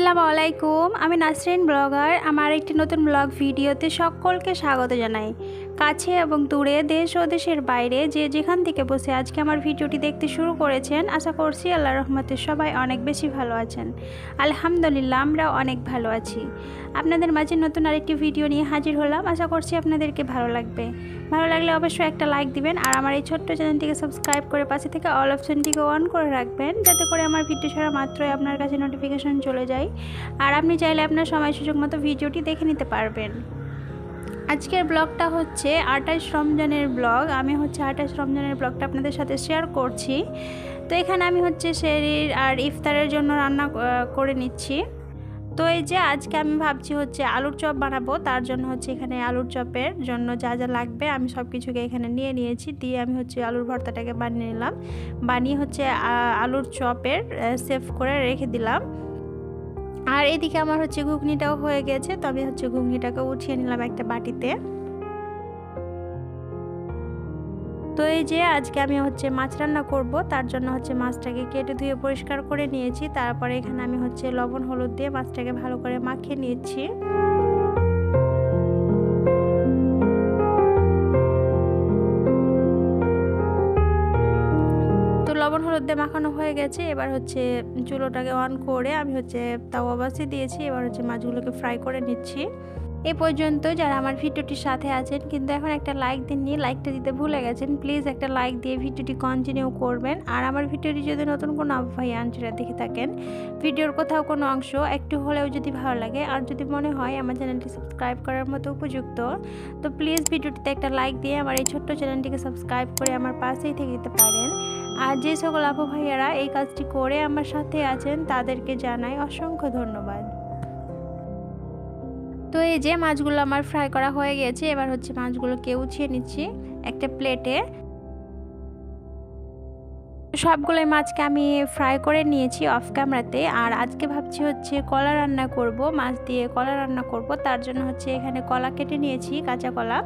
আসসালামু আলাইকুম। আমি নাসরিন ব্লগার। আমার একটি নতুন ব্লগ ভিডিওতে সকলকে স্বাগত জানাই। কাছে এবং দূরে, দেশ ও দেশের বাইরে যে যেখান থেকে বসে আজকে আমার ভিডিওটি দেখতে শুরু করেছেন, আশা করছি আল্লাহর রহমতে সবাই অনেক বেশি ভালো আছেন। আলহামদুলিল্লাহ, আমরাও অনেক ভালো আছি। আপনাদের মাঝে নতুন আরেকটি ভিডিও নিয়ে হাজির হলাম। আশা করছি আপনাদেরকে ভালো লাগবে। ভালো লাগলে অবশ্যই একটা লাইক দিবেন আর আমার এই ছোট্ট চ্যানেলটিকে সাবস্ক্রাইব করে পাশে থেকে অল অপশনটিকে অন করে রাখবেন, যাতে করে আমার ভিডিও ছাড়া মাত্রই আপনার কাছে নোটিফিকেশন চলে যায় আর আপনি চাইলে আপনার সময় সুযোগ মতো ভিডিওটি দেখে নিতে পারবেন। আজকের ব্লগটা হচ্ছে 28 রমজানের ব্লগ। আমি 28 রমজানের ব্লগটা আপনাদের সাথে শেয়ার করছি। তো এখানে আমি সেহরির আর ইফতারের জন্য রান্না করে নিচ্ছি। তো এই যে আজকে আমি ভাবছি আলুর চপ বানাবো। তার জন্য এখানে আলুর চপের জন্য যা যা লাগবে আমি সব কিছুকে এখানে নিয়ে নিয়েছি। দিয়ে আমি আলুর ভর্তাটাকে বানিয়ে নিলাম। বানিয়ে আলুর চপের সেভ করে রেখে দিলাম। আর এদিকে আমার ঘুগনিটাও হয়ে গেছে। তো আমি ঘুগনিটাকে উঠিয়ে নিলাম একটা বাটিতে। তো এই যে আজকে আমি মাছ রান্না করব। তার জন্য মাছটাকে কেটে ধুয়ে পরিষ্কার করে নিয়েছি। তারপরে এখানে আমি লবণ হলুদ দিয়ে মাছটাকে ভালো করে মাখিয়ে নিয়েছি। তো লবণ হলুদ দিয়ে মাখানো হয়ে গেছে। এবার চুলোটাকে অন করে আমি তাওয়া বসিয়ে দিয়েছি। এবার মাছগুলোকে ফ্রাই করে নিচ্ছি। এই পর্যন্ত যারা আমার ভিডিওটির সাথে আছেন কিন্তু এখন একটা লাইক দেননি, লাইকটা দিতে ভুলে গেছেন, প্লিজ একটা লাইক দিয়ে ভিডিওটি কন্টিনিউ করবেন। আর আমার ভিডিওটি যদি নতুন কোনো আপু ভাই আন্টিরা দেখে থাকেন, ভিডিওর কোথাও কোনো অংশ একটু হলেও যদি ভালো লাগে আর যদি মনে হয় আমার চ্যানেলটি সাবস্ক্রাইব করার মতো উপযুক্ত, তো প্লিজ ভিডিওটিতে একটা লাইক দিয়ে আমার এই ছোট্ট চ্যানেলটিকে সাবস্ক্রাইব করে আমার পাশেই থেকে দিতে পারেন। আর যে সকল আপু ভাইয়ারা এই কাজটি করে আমার সাথে আছেন তাদেরকে জানাই অসংখ্য ধন্যবাদ। তো এই যে মাছগুলো আমার ফ্রাই করা হয়ে গেছে। এবার মাছগুলোকে উঠিয়ে নিচ্ছি একটা প্লেটে। সবগুলো মাছকে আমি ফ্রাই করে নিয়েছি অফ ক্যামেরাতে। আর আজকে ভাবছি কলা রান্না করব, মাছ দিয়ে কলা রান্না করব। তার জন্য এখানে কলা কেটে নিয়েছি, কাঁচা কলা।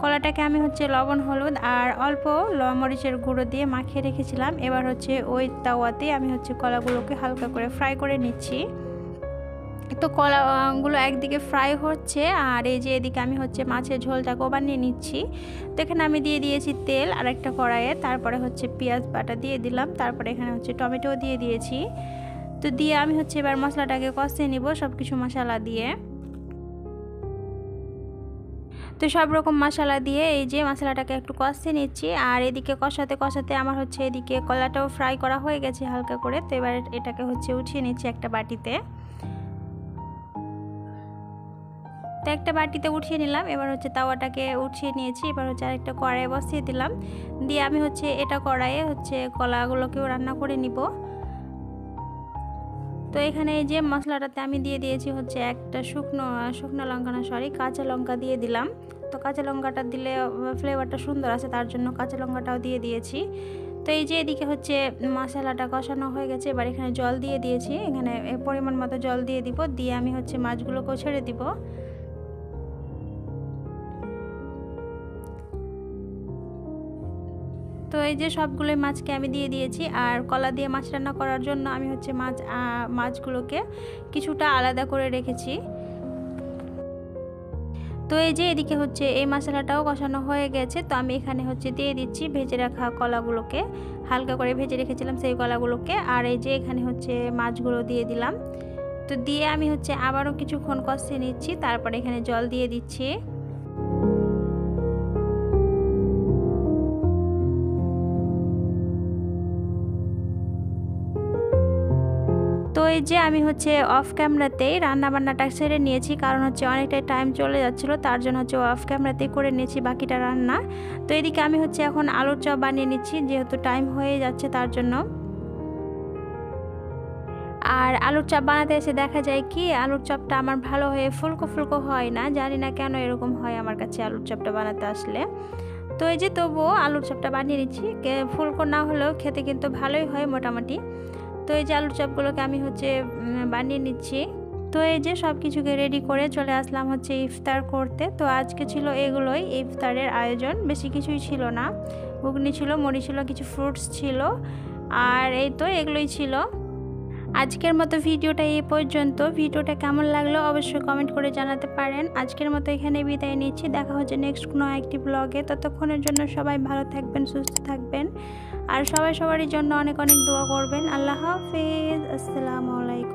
কলাটাকে আমি লবণ হলুদ আর অল্প মরিচের গুঁড়ো দিয়ে মাখিয়ে রেখেছিলাম। এবার ওই তাওয়াতে আমি কলাগুলোকে হালকা করে ফ্রাই করে নিচ্ছি। তো কলাগুলো একদিকে ফ্রাই হচ্ছে আর এই যে এদিকে আমি মাছের ঝোলটাকেও বানিয়ে নিচ্ছি। তো এখানে আমি দিয়ে দিয়েছি তেল আর একটা কড়াইয়ে। তারপরে পেঁয়াজ বাটা দিয়ে দিলাম। তারপরে এখানে টমেটো দিয়ে দিয়েছি। তো দিয়ে আমি এবার মশলাটাকে কষিয়ে নিব সব কিছু মশলা দিয়ে। তো সব রকম মশলা দিয়ে এই যে মশলাটাকে একটু কষিয়ে নিচ্ছি। আর এদিকে কষাতে কষাতে আমার এদিকে কলাটাও ফ্রাই করা হয়ে গেছে হালকা করে। তো এবার এটাকে উঠিয়ে নিচ্ছি একটা বাটিতে। তো একটা বাটিতে উঠিয়ে নিলাম। এবার তাওয়াটাকে উঠিয়ে নিয়েছি। এবার আরেকটা কড়াইয়ে বসিয়ে দিলাম। দিয়ে আমি এটা কড়াইয়ে কলাগুলোকেও রান্না করে নিব। তো এখানে এই যে মশলাটাতে আমি দিয়ে দিয়েছি একটা শুকনো লঙ্কা না সরি কাঁচা লঙ্কা দিয়ে দিলাম। তো কাঁচা লঙ্কাটা দিলে ফ্লেভারটা সুন্দর আসে, তার জন্য কাঁচা লঙ্কাটাও দিয়ে দিয়েছি। তো এই যে এদিকে মশলাটা কষানো হয়ে গেছে। এবার এখানে জল দিয়ে দিয়েছি। এখানে পরিমাণ মতো জল দিয়ে দিব। দিয়ে আমি মাছগুলোকেও ছেড়ে দিব। তো এই যে সবগুলোই মাছকে আমি দিয়ে দিয়েছি। আর কলা দিয়ে মাছ রান্না করার জন্য আমি মাছগুলোকে কিছুটা আলাদা করে রেখেছি। তো এই যে এদিকে এই মশলাটাও কষানো হয়ে গেছে। তো আমি এখানে দিয়ে দিচ্ছি ভেজে রাখা কলাগুলোকে, হালকা করে ভেজে রেখেছিলাম সেই কলাগুলোকে। আর এই যে এখানে মাছগুলো দিয়ে দিলাম। তো দিয়ে আমি আবারও কিছুক্ষণ কষিয়ে নিচ্ছি। তারপরে এখানে জল দিয়ে দিচ্ছি। তো এই যে আমি অফ ক্যামেরাতেই রান্নাবান্নাটা সেরে নিয়েছি, কারণ অনেকটাই টাইম চলে যাচ্ছিল। তার জন্য অফ ক্যামেরাতেই করে নিয়েছি বাকিটা রান্না। তো এদিকে আমি এখন আলুর চপ বানিয়ে নিচ্ছি, যেহেতু টাইম হয়ে যাচ্ছে তার জন্য। আর আলুর চপ বানাতে এসে দেখা যায় কি আলুর চপটা আমার ভালো হয়ে ফুলকো ফুলকো হয় না, জানি না কেন এরকম হয় আমার কাছে আলুর চপটা বানাতে আসলে। তো এই যে তবুও আলুর চপটা বানিয়ে নিচ্ছি। ফুলকো না হলেও খেতে কিন্তু ভালোই হয় মোটামুটি। তো এই যে আলুর চপগুলোকে আমি বানিয়ে নিচ্ছি। তো এই যে সব কিছুকে রেডি করে চলে আসলাম ইফতার করতে। তো আজকে ছিল এগুলোই ইফতারের আয়োজন, বেশি কিছুই ছিল না। ঘুগনি ছিল, মুড়ি ছিল, কিছু ফ্রুটস ছিল, আর এই তো এগুলোই ছিল। আজকের মতো ভিডিওটা এই পর্যন্ত। ভিডিওটা কেমন লাগলো অবশ্যই কমেন্ট করে জানাতে পারেন। আজকের মতো এখানে বিদায় নিচ্ছি, দেখা হচ্ছে নেক্সট কোনো একটি ব্লগে। ততক্ষণের জন্য সবাই ভালো থাকবেন, সুস্থ থাকবেন, আর সবারই জন্য অনেক অনেক দোয়া করবেন। আল্লাহ হাফেজ, আসসালামু আলাইকুম।